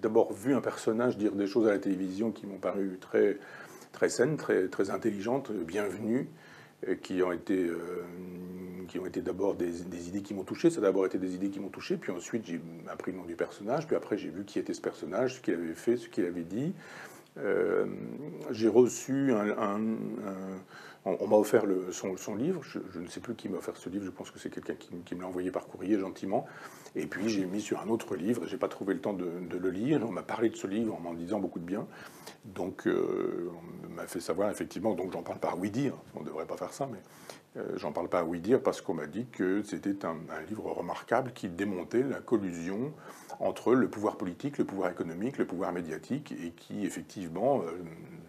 d'abord vu un personnage dire des choses à la télévision qui m'ont paru très, très saines, très, très intelligentes, bienvenues, qui ont été d'abord des idées qui m'ont touché. Ça a d'abord été des idées qui m'ont touché, puis ensuite j'ai appris le nom du personnage, puis après j'ai vu qui était ce personnage, ce qu'il avait fait, ce qu'il avait dit. J'ai reçu on m'a offert son livre. Je ne sais plus qui m'a offert ce livre. Je pense que c'est quelqu'un qui me l'a envoyé par courrier gentiment. Et puis j'ai mis sur un autre livre. J'ai pas trouvé le temps de le lire. On m'a parlé de ce livre en m'en disant beaucoup de bien. Donc on m'a fait savoir effectivement. Donc j'en parle pas à oui dire. On devrait pas faire ça, mais j'en parle pas à oui dire parce qu'on m'a dit que c'était un livre remarquable qui démontait la collusion entre le pouvoir politique, le pouvoir économique, le pouvoir médiatique, et qui effectivement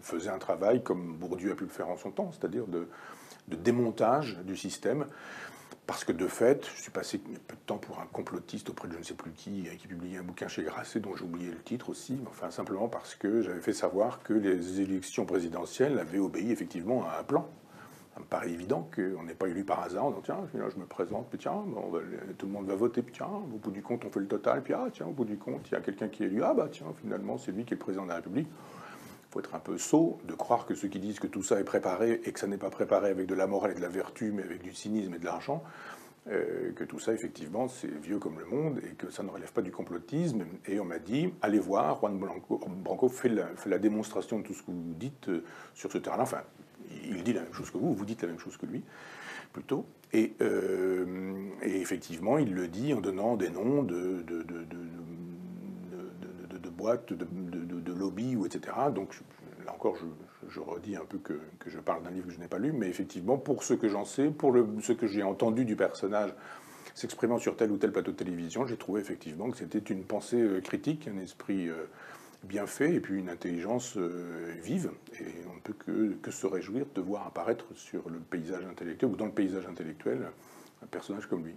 faisait un travail comme Bourdieu a pu le faire en son temps, c'est-à-dire de démontage du système. Parce que de fait, je suis passé il y a peu de temps pour un complotiste auprès de je ne sais plus qui publiait un bouquin chez Grasset dont j'ai oublié le titre aussi, enfin simplement parce que j'avais fait savoir que les élections présidentielles avaient obéi effectivement à un plan. Ça me paraît évident qu'on n'est pas élu par hasard, en disant tiens, là, je me présente, puis tiens, tout le monde va voter, puis tiens, au bout du compte, on fait le total, puis ah, tiens, au bout du compte, il y a quelqu'un qui est élu, ah bah tiens, finalement, c'est lui qui est le président de la République. Il faut être un peu sot de croire que ceux qui disent que tout ça est préparé et que ça n'est pas préparé avec de la morale et de la vertu, mais avec du cynisme et de l'argent, que tout ça, effectivement, c'est vieux comme le monde et que ça ne relève pas du complotisme. Et on m'a dit, allez voir, Juan Branco fait la démonstration de tout ce que vous dites sur ce terrain-là. Enfin, il dit la même chose que vous dites la même chose que lui, plutôt. Et effectivement, il le dit en donnant des noms de boîtes, de lobbies, ou etc. Donc, là encore, je redis un peu que je parle d'un livre que je n'ai pas lu, mais effectivement, pour ce que j'en sais, pour ce que j'ai entendu du personnage s'exprimant sur tel ou tel plateau de télévision, j'ai trouvé effectivement que c'était une pensée critique, un esprit bien fait, et puis une intelligence vive. Et on ne peut que se réjouir de voir apparaître sur le paysage intellectuel, ou dans le paysage intellectuel, un personnage comme lui.